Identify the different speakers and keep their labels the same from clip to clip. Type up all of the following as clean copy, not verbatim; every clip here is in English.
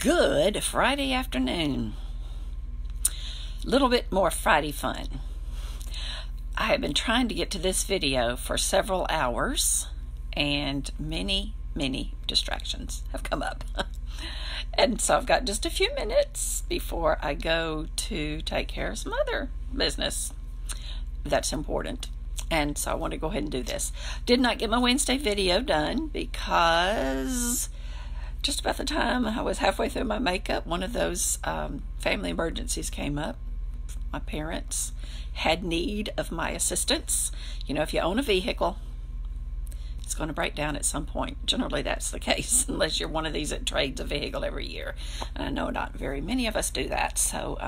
Speaker 1: Good Friday afternoon. A little bit more Friday fun. I have been trying to get to this video for several hours, and many distractions have come up. And so I've got just a few minutes before I go to take care of some other business that's important. And so I want to go ahead and do this. Did not get my Wednesday video done because just about the time I was halfway through my makeup, one of those family emergencies came up. My parents had need of my assistance. You know, if you own a vehicle, it's going to break down at some point. Generally, that's the case, unless you're one of these that trades a vehicle every year. And I know not very many of us do that. So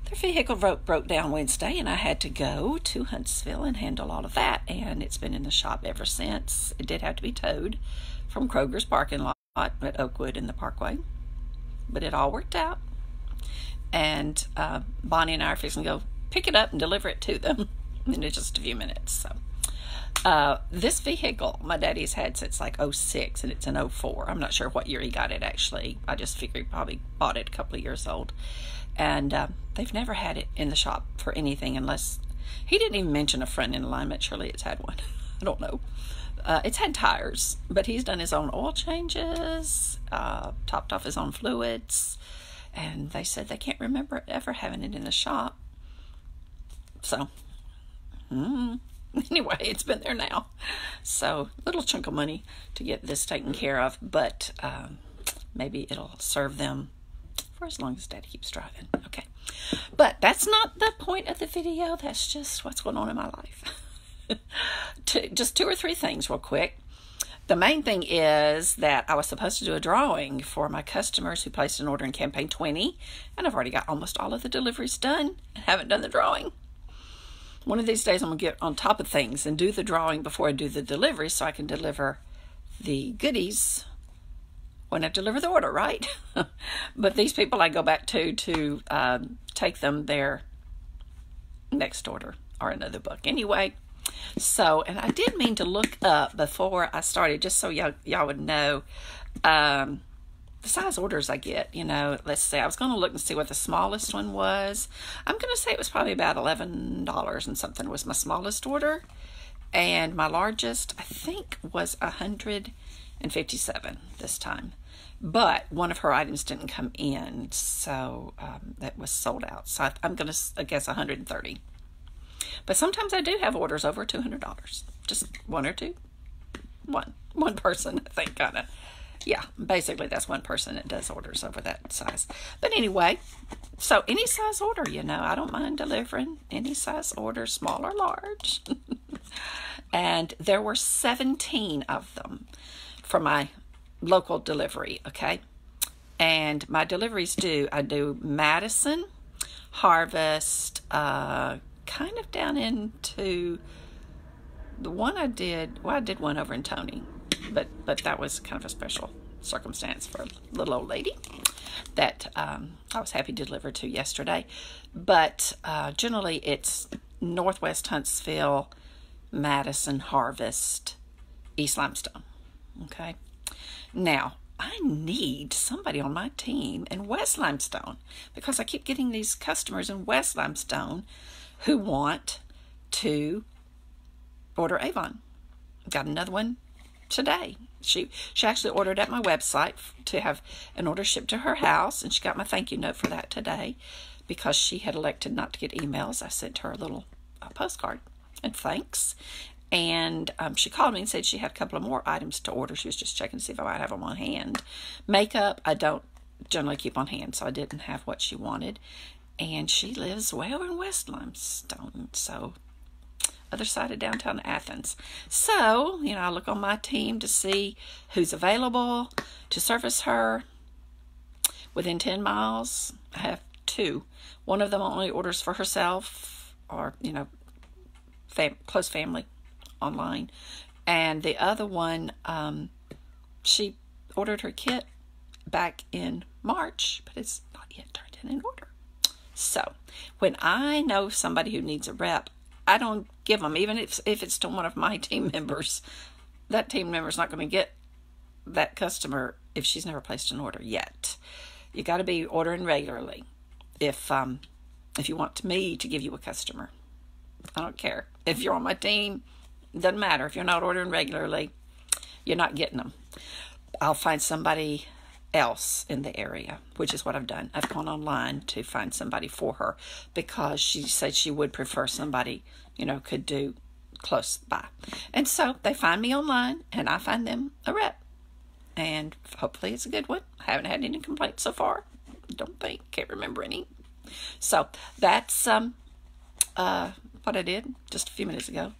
Speaker 1: their vehicle broke down Wednesday, and I had to go to Huntsville and handle all of that. And it's been in the shop ever since. It did have to be towed from Kroger's parking lot at Oakwood in the Parkway, but it all worked out. And Bonnie and I are fixing to go pick it up and deliver it to them in just a few minutes. So this vehicle my daddy's had since like 06, and it's an 04. I'm not sure what year he got it actually. I just figured he probably bought it a couple of years old. And they've never had it in the shop for anything, unless he didn't even mention a front end alignment. Surely it's had one. I don't know. It's had tires, but he's done his own oil changes, topped off his own fluids, and they said they can't remember ever having it in the shop. So, anyway, it's been there now. So, little chunk of money to get this taken care of, but maybe it'll serve them for as long as Daddy keeps driving. Okay, but that's not the point of the video. That's just what's going on in my life. Just two or three things real quick. The main thing is that I was supposed to do a drawing for my customers who placed an order in campaign 20, and I've already got almost all of the deliveries done and haven't done the drawing. One of these days I'm going to get on top of things and do the drawing before I do the delivery, so I can deliver the goodies when I deliver the order, right? But these people I go back to take them their next order or another book. Anyway, so, and I did mean to look up before I started, just so y'all would know the size orders I get. You know, let's say I was going to look and see what the smallest one was. I'm going to say it was probably about $11 and something was my smallest order, and my largest I think was $157 this time. But one of her items didn't come in, so that was sold out. So I'm going to guess $130. But sometimes I do have orders over $200. Just one or two. One person, I think, kind of. Yeah, basically that's one person that does orders over that size. But anyway, so any size order, you know, I don't mind delivering any size order, small or large. And there were 17 of them for my local delivery, okay? And my deliveries I do Madison, Harvest, kind of down into the one I did. Well, I did one over in Tony, but that was kind of a special circumstance for a little old lady that I was happy to deliver to yesterday. But generally it's Northwest Huntsville, Madison, Harvest, East Limestone. Okay. Now, I need somebody on my team in West Limestone, because I keep getting these customers in West Limestone who want to order Avon. Got another one today. She actually ordered at my website to have an order shipped to her house, and she got my thank you note for that today because she had elected not to get emails. I sent her a little postcard and thanks. And she called me and said she had a couple of more items to order. She was just checking to see if I might have them on hand. Makeup, I don't generally keep on hand, so I didn't have what she wanted. And she lives way over in West Limestone, so other side of downtown Athens. So, you know, I look on my team to see who's available to service her within 10 miles. I have two. One of them only orders for herself or, you know, close family online. And the other one, she ordered her kit back in March, but it's not yet turned in an order. So when I know somebody who needs a rep, I don't give them, even if it's to one of my team members. That team member's not going to get that customer if she's never placed an order yet. You got to be ordering regularly. If you want me to give you a customer, I don't care. If you're on my team, it doesn't matter. If you're not ordering regularly, you're not getting them. I'll find somebody else in the area, which is what I've done. I've gone online to find somebody for her because she said she would prefer somebody, could do close by. And so they find me online and I find them a rep. And hopefully it's a good one. I haven't had any complaints so far. Can't remember any. So that's what I did just a few minutes ago.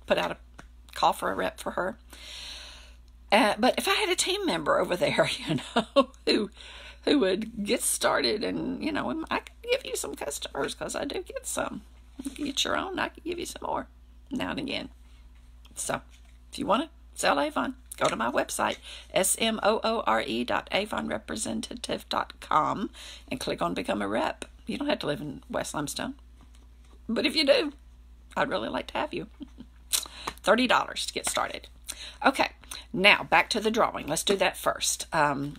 Speaker 1: Put out a call for a rep for her. But if I had a team member over there, who would get started and, I could give you some customers because I do get some. You can get your own. I could give you some more now and again. So if you want to sell Avon, go to my website, smore.avonrepresentative.com, and click on Become a Rep. You don't have to live in West Limestone. But if you do, I'd really like to have you. $30 to get started. Okay, now back to the drawing. Let's do that first. I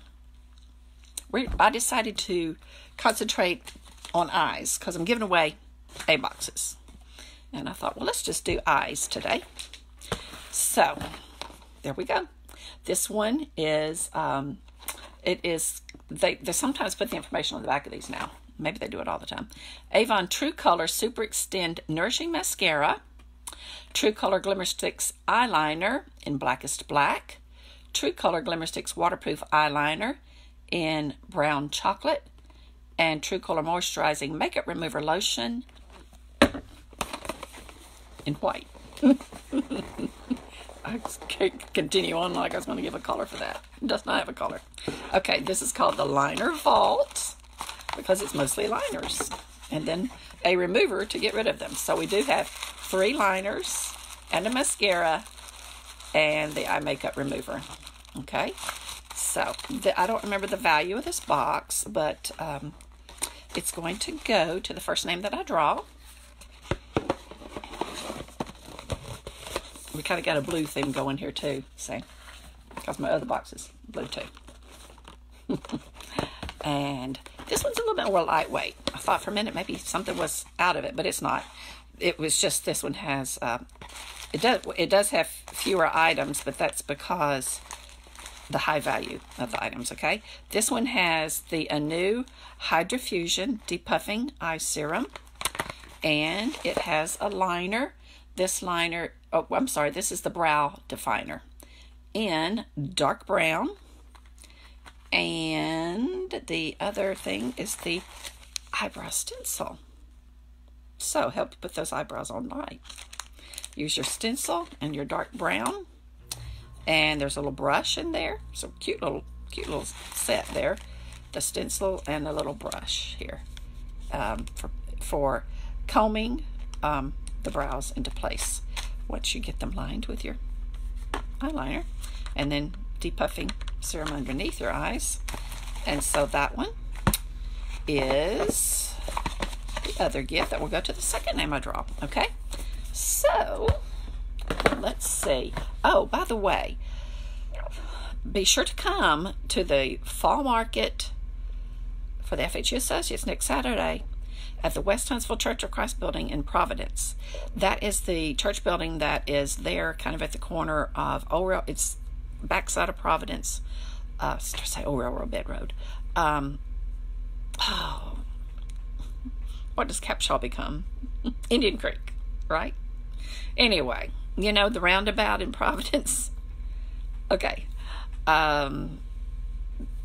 Speaker 1: decided to concentrate on eyes because I'm giving away A boxes. And I thought, well, let's just do eyes today. So, there we go. This one is, they sometimes put the information on the back of these now. Maybe they do it all the time. Avon True Color Super Extend Nourishing Mascara. True Color Glimmer Sticks Eyeliner in Blackest Black. True Color Glimmer Sticks Waterproof Eyeliner in Brown Chocolate. And True Color Moisturizing Makeup Remover Lotion in white. I can't continue on like I was going to give a color for that. It does not have a color. Okay, this is called the Liner Vault because it's mostly liners. And then a remover to get rid of them. So we do have 3 liners and a mascara and the eye makeup remover. Okay, so I don't remember the value of this box, but it's going to go to the first name that I draw. We kind of got a blue theme going here too, see? Because my other box is blue too. And this one's a little bit more lightweight. I thought for a minute maybe something was out of it, but it's not. It was just this one has, it does have fewer items, but that's because the high value of the items, okay? This one has the Anew Hydrofusion Depuffing Eye Serum, and it has a liner. This liner, this is the Brow Definer in dark brown. And the other thing is the eyebrow stencil. So help you put those eyebrows on right. Use your stencil and your dark brown. And there's a little brush in there. So cute little set there. The stencil and a little brush here for combing the brows into place once you get them lined with your eyeliner, and then depuffing serum underneath your eyes. And so that one is the other gift that will go to the second name I draw. Okay, so let's see. Oh, by the way, be sure to come to the fall market for the FHU Associates next Saturday at the West Huntsville Church of Christ building in Providence. That is the church building that is there kind of at the corner of it's backside of Providence. Say Old Railroad Bed Road. What does Capshaw become? Indian Creek, right? Anyway, the roundabout in Providence. Okay. Beyond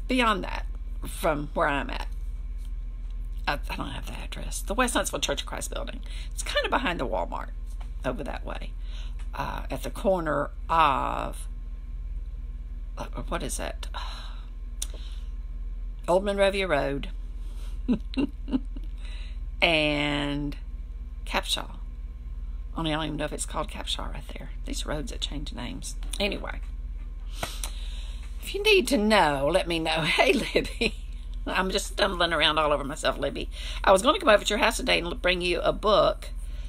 Speaker 1: that, from where I'm at, I don't have the address. The West Huntsville Church of Christ building. It's kind of behind the Walmart over that way. At the corner of, what is that? Old Monrovia Road and Capshaw. Only I don't even know if it's called Capshaw right there. These roads that change names. Anyway, if you need to know, let me know. Hey, Libby. I'm just stumbling around all over myself, Libby. I was going to come over to your house today and bring you a book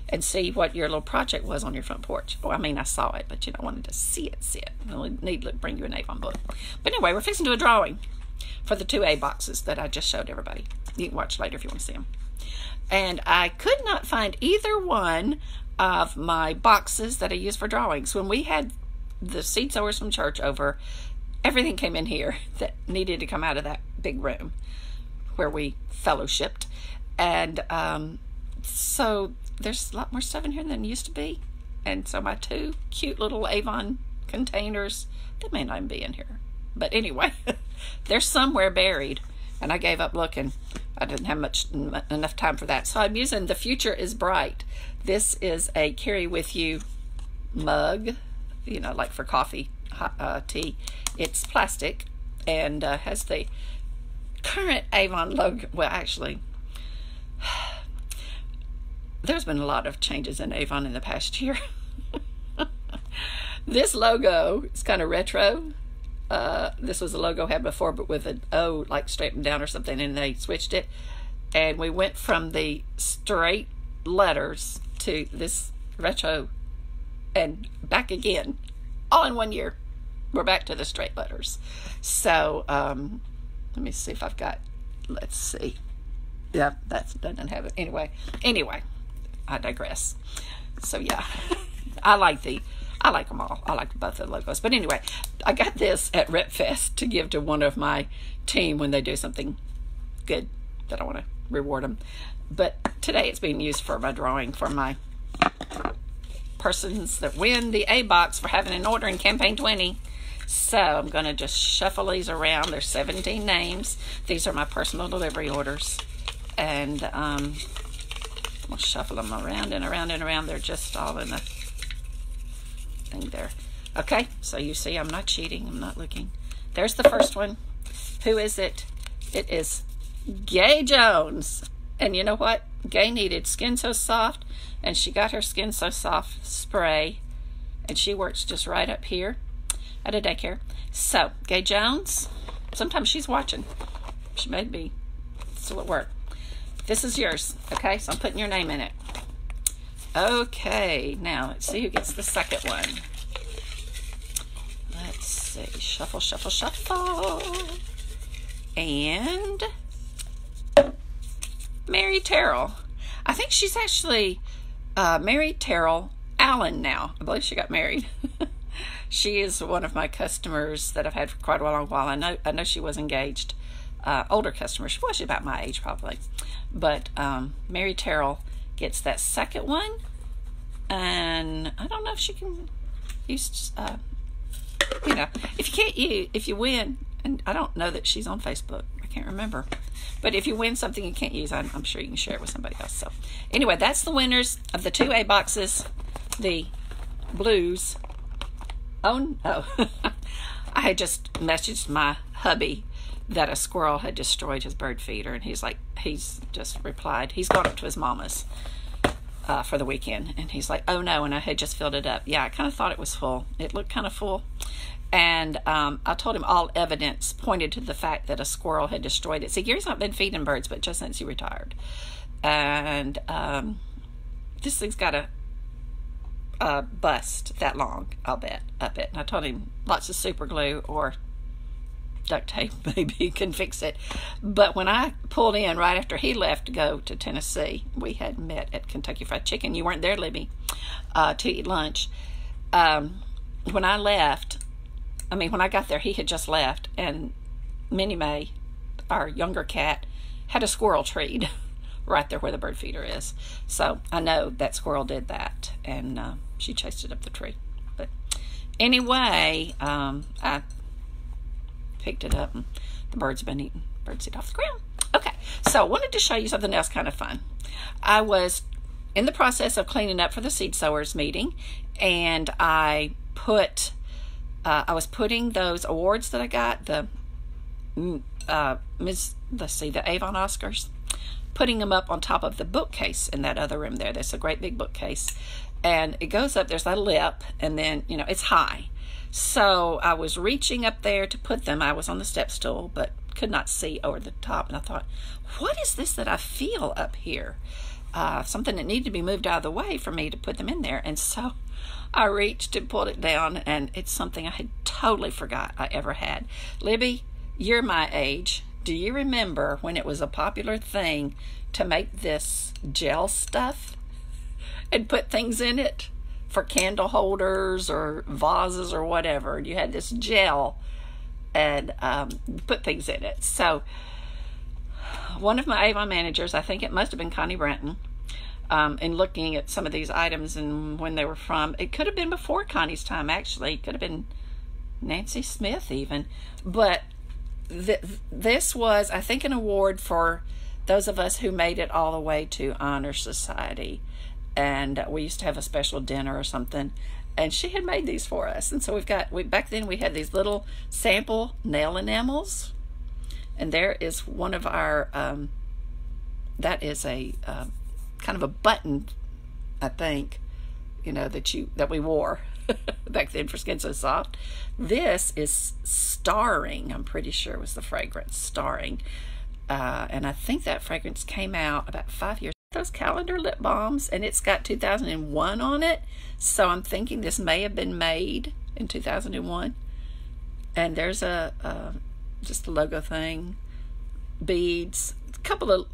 Speaker 1: and see what your little project was on your front porch. Well, I mean, I saw it, but I wanted to see it. I need to bring you an Avon book. But anyway, we're fixing to do a drawing for the 2A boxes that I just showed everybody. You can watch later if you want to see them. And I could not find either one of my boxes that I use for drawings. When we had the seed sowers from church over, everything came in here that needed to come out of that big room where we fellowshipped. And so there's a lot more stuff in here than used to be. And so my 2 cute little Avon containers, they may not even be in here. But anyway, they're somewhere buried. And I gave up looking. I didn't have enough time for that. So I'm using The Future is Bright. This is a carry with you mug, like for coffee, tea. It's plastic and has the current Avon logo. Well, actually, there's been a lot of changes in Avon in the past year. This logo is kind of retro. This was a logo I had before, but with an O like straightened down or something, and they switched it. And we went from the straight letters to this retro and back again, all in 1 year. We're back to the straight letters. So let me see if I've got, let's see. Yeah, that doesn't have it. Anyway, I digress. So yeah, I like them all. I like both of the logos. But anyway, I got this at Rep Fest to give to one of my team when they do something good that I want to reward them. But today it's being used for my drawing for my persons that win the A box for having an order in Campaign 20. So I'm going to just shuffle these around. There's 17 names. These are my personal delivery orders. And I'm going to shuffle them around and around and around. They're just all in the thing there. Okay, so you see I'm not cheating. I'm not looking. There's the first one. Who is it? It is Gay Jones. And you know what? Gay needed Skin So Soft, and she got her Skin So Soft spray, and she works just right up here at a daycare. So, Gay Jones, sometimes she's watching. She may be still at work. This is yours, okay? So I'm putting your name in it. Okay, now let's see who gets the second one. Let's see. Shuffle, shuffle, shuffle. And Mary Terrell. I think she's actually Mary Terrell Allen now. I believe she got married. She is one of my customers that I've had for quite a long while. I know she was engaged. Older customer. She was about my age probably. But Mary Terrell gets that second one. And I don't know if she can use, if you win, and I don't know that she's on Facebook. I can't remember. But if you win something you can't use, I'm sure you can share it with somebody else. So anyway, that's the winners of the 2A boxes, the blues. Oh no. I had just messaged my hubby that a squirrel had destroyed his bird feeder, and he's just replied. He's gone up to his mama's for the weekend, and he's like, oh no, and I had just filled it up. Yeah, I kind of thought it was full. It looked kind of full. And I told him all evidence pointed to the fact that a squirrel had destroyed it. See, Gary's not been feeding birds, but just since he retired. And this thing's got a bust that long, I'll bet, up it. And I told him lots of super glue or duct tape maybe can fix it. But when I pulled in right after he left to go to Tennessee, we had met at Kentucky Fried Chicken. You weren't there, Libby, to eat lunch. When I left, when I got there, he had just left, and Minnie Mae, our younger cat, had a squirrel treed right there where the bird feeder is. So I know that squirrel did that, and she chased it up the tree. But anyway, I picked it up, and the birds have been eating birdseed off the ground. Okay, so I wanted to show you something else kind of fun. I was in the process of cleaning up for the seed sowers meeting, and I was putting those awards that I got, the Avon Oscars, putting them up on top of the bookcase in that other room there. There's a great big bookcase, and it goes up, there's a lip, and then, it's high. So I was reaching up there to put them. I was on the step stool, but could not see over the top, and I thought, what is this that I feel up here? something that needed to be moved out of the way for me to put them in there. And so I reached and pulled it down, and it's something I had totally forgot I ever had. Libby, you're my age. Do you remember when it was a popular thing to make this gel stuff and put things in it for candle holders or vases or whatever? You had this gel and put things in it. So one of my Avon managers, I think it must have been Connie Brenton, in looking at some of these items and when they were from, it could have been before Connie's time, actually. It could have been Nancy Smith even. But this was, I think, an award for those of us who made it all the way to Honor Society. And we used to have a special dinner or something, and she had made these for us. And so back then we had these little sample nail enamels. And there is one of our, that is a kind of a button, I think, that we wore back then for Skin So Soft. This is Starring, I'm pretty sure was the fragrance, Starring. And I think that fragrance came out about 5 years. Those calendar lip balms, and it's got 2001 on it. So I'm thinking this may have been made in 2001. And there's just a logo thing, beads, a couple of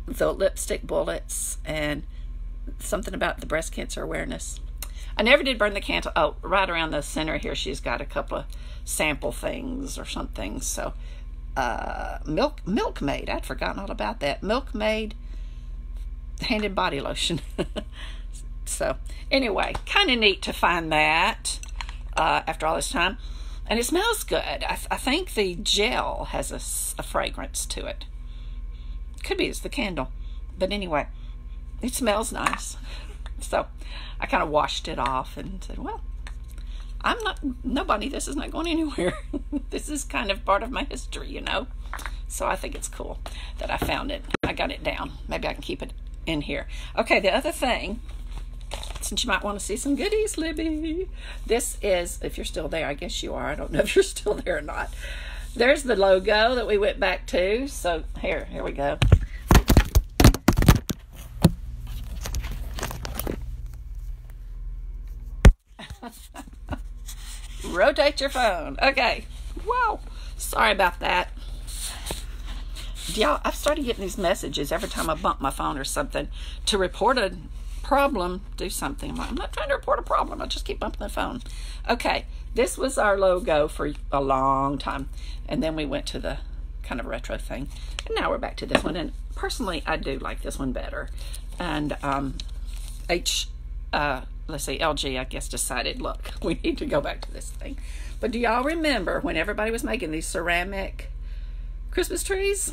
Speaker 1: the lipstick bullets, and something about the breast cancer awareness. I never did burn the candle. Oh, right around the center here, she's got a couple of sample things or something. So, Milkmaid. I'd forgotten all about that. Milkmaid hand and body lotion. So, anyway, kind of neat to find that after all this time. And it smells good. I think the gel has a fragrance to it. Could be it's the candle. But anyway, it smells nice. So I kind of washed it off and said, well, nobody, this is not going anywhere. This is kind of part of my history, So I think it's cool that I found it. I got it down. Maybe I can keep it in here. Okay, the other thing, since you might want to see some goodies, Libby, this is, if you're still there, I guess you are. I don't know if you're still there or not. There's the logo that we went back to. So here we go. Rotate your phone. Okay. Whoa. Sorry about that. Y'all, I've started getting these messages every time I bump my phone or something to report a problem, do something. I'm not trying to report a problem. I just keep bumping the phone. Okay. This was our logo for a long time. And then we went to the kind of retro thing. And now we're back to this one. And personally, I do like this one better. And let's see, LG, I guess, decided, look, we need to go back to this thing. But do y'all remember when everybody was making these ceramic Christmas trees?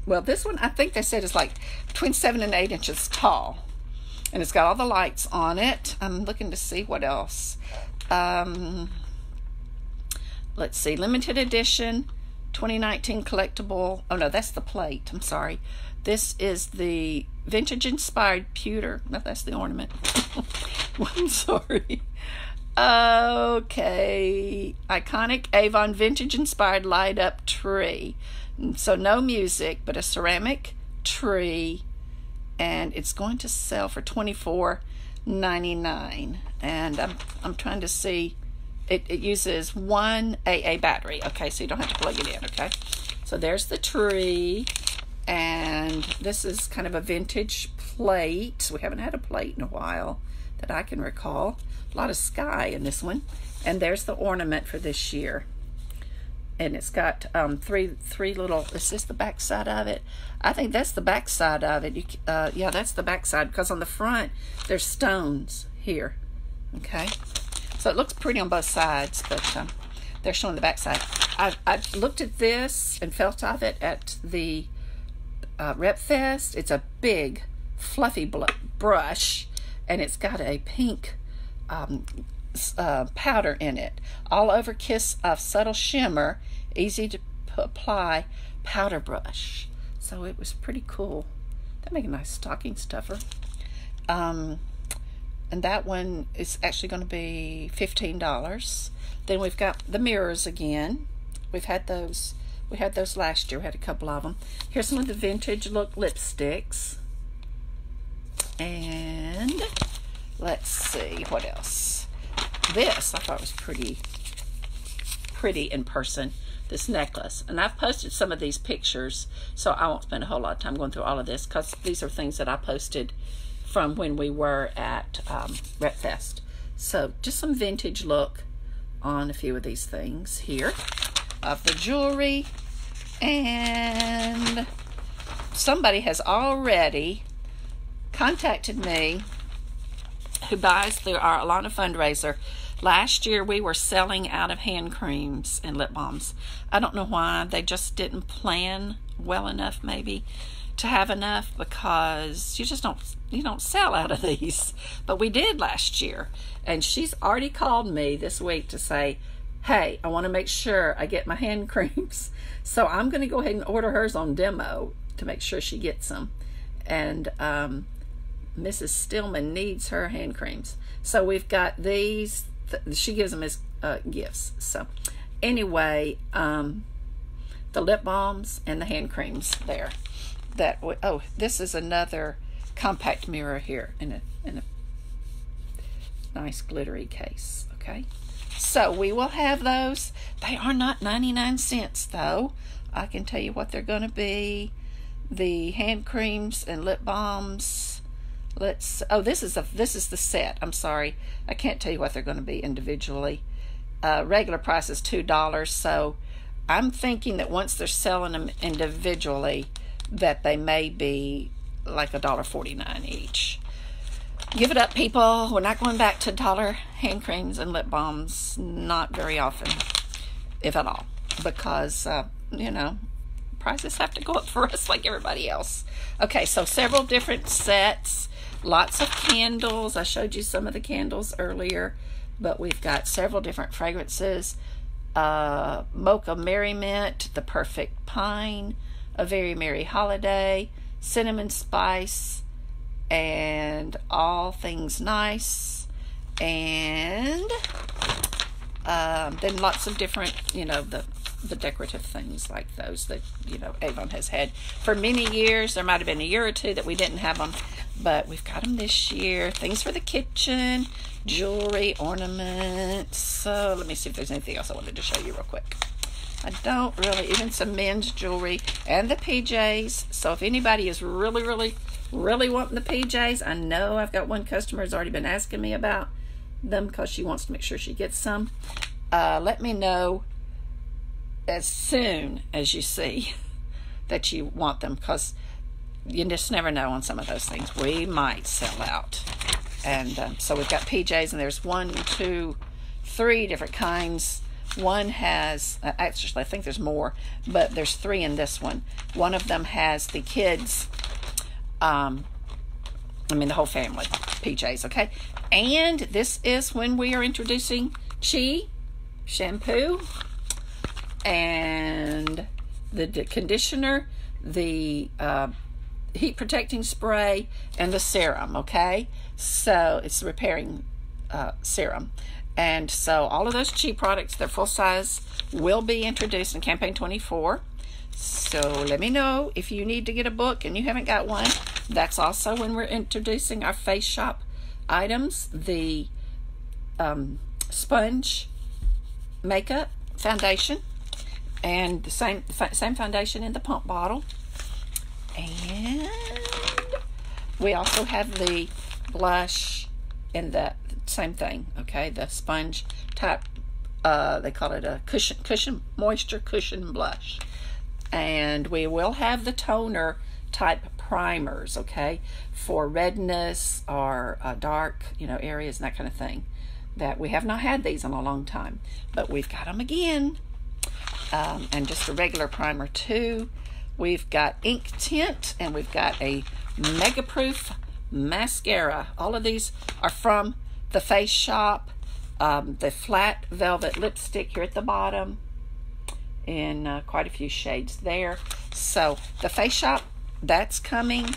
Speaker 1: Well, this one, I think they said is like between 7 and 8 inches tall. And it's got all the lights on it. I'm looking to see what else. Let's see, limited edition, 2019 collectible. Oh, no, that's the plate. I'm sorry. This is the vintage inspired pewter. No, that's the ornament. I'm sorry. Okay. Iconic Avon vintage inspired light up tree. So no music, but a ceramic tree. And it's going to sell for $24.99. And I'm trying to see. It uses one AA battery. Okay, so you don't have to plug it in. Okay. So there's the tree. And this is kind of a vintage plate. We haven't had a plate in a while that I can recall. A lot of sky in this one. And there's the ornament for this year. And it's got three little, is this the back side of it? I think that's the back side of it. Yeah, that's the back side, because on the front, there's stones here. Okay. So it looks pretty on both sides, but they're showing the back side. I looked at this and felt of it at the Rep Fest. It's a big, fluffy brush, and it's got a pink powder in it. All over kiss of subtle shimmer, easy to apply powder brush. So it was pretty cool. That make a nice stocking stuffer. And that one is actually going to be $15. Then we've got the mirrors again. We've had those We had those last year. We had a couple of them. Here's some of the vintage look lipsticks. And let's see, what else? This I thought was pretty in person, this necklace. And I've posted some of these pictures, so I won't spend a whole lot of time going through all of this, because these are things that I posted from when we were at Rep Fest. So just some vintage look on a few of these things here of the jewelry. And somebody has already contacted me who buys through our Alana fundraiser. Last year we were selling out of hand creams and lip balms. I don't know why. They just didn't plan well enough maybe to have enough, because you don't sell out of these. But we did last year, and she's already called me this week to say, hey, I want to make sure I get my hand creams. So I'm going to go ahead and order hers on demo to make sure she gets them. And Mrs. Stillman needs her hand creams. So we've got these. She gives them as gifts. So anyway, the lip balms and the hand creams there. Oh, this is another compact mirror here in a nice glittery case. Okay, so we will have those. They are not 99 cents though. I can tell you what they're going to be. The hand creams and lip balms. This is the set. I'm sorry, I can't tell you what they're going to be individually. Regular price is $2, so I'm thinking that once they're selling them individually, that they may be like $1.49 each. Give it up, people. We're not going back to dollar hand creams and lip balms, not very often, if at all, because prices have to go up for us like everybody else. Okay, so several different sets, lots of candles. I showed you some of the candles earlier, but we've got several different fragrances. Mocha Merriment, The Perfect Pine, A Very Merry Holiday, Cinnamon Spice, and All Things Nice, and then lots of different, the decorative things like those that, Avon has had for many years. There might have been a year or two that we didn't have them, but we've got them this year. Things for the kitchen, jewelry, ornaments. So let me see if there's anything else I wanted to show you real quick. I don't really, even some men's jewelry and the PJs. So if anybody is really wanting the PJs, I know I've got one customer who's already been asking me about them because she wants to make sure she gets some. Let me know as soon as you see that you want them, because you just never know on some of those things. We might sell out. And so we've got PJs, and there's 1, 2, 3 different kinds. One has, actually I think there's more, but there's 3 in this one. One of them has the kids, the whole family PJs, okay? And this is when we are introducing Chi shampoo and the conditioner, the heat protecting spray, and the serum, okay? So it's the repairing serum. And so all of those Chi products, they're full size, will be introduced in Campaign 24. So let me know if you need to get a book and you haven't got one. That's also when we're introducing our Face Shop items, the sponge makeup foundation, and the same foundation in the pump bottle. And we also have the blush in the same thing, okay? The sponge type, they call it a moisture cushion blush. And we will have the toner type primers, okay, for redness or dark, areas and that kind of thing. That we have not had these in a long time, but we've got them again. And just a regular primer too. We've got ink tint, and we've got a Mega Proof mascara. All of these are from the Face Shop. The flat velvet lipstick here at the bottom, in quite a few shades there. So the Face Shop, that's coming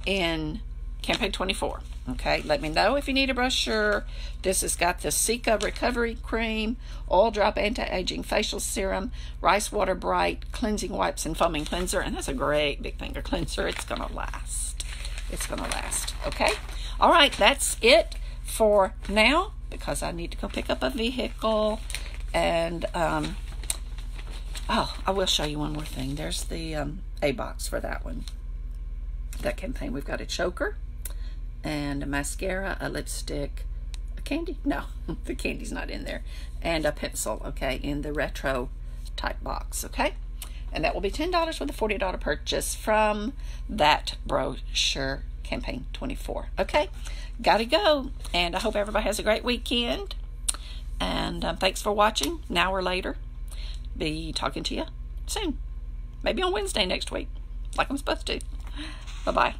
Speaker 1: in Campaign 24. Okay, let me know if you need a brochure. This has got the Sika Recovery Cream, Oil Drop Anti-Aging Facial Serum, Rice Water Bright, Cleansing Wipes and Foaming Cleanser, and that's a great big finger cleanser. It's going to last. It's going to last, okay? All right, that's it for now because I need to go pick up a vehicle. And, oh, I will show you one more thing. There's the A box for that one. That campaign. We've got a choker and a mascara, a lipstick, a candy. No, the candy's not in there. And a pencil, okay, in the retro type box, okay? And that will be $10 with a $40 purchase from that brochure campaign 24. Okay, gotta go. And I hope everybody has a great weekend. And thanks for watching. Now or later. Be talking to you soon. Maybe on Wednesday next week, like I'm supposed to. Bye-bye.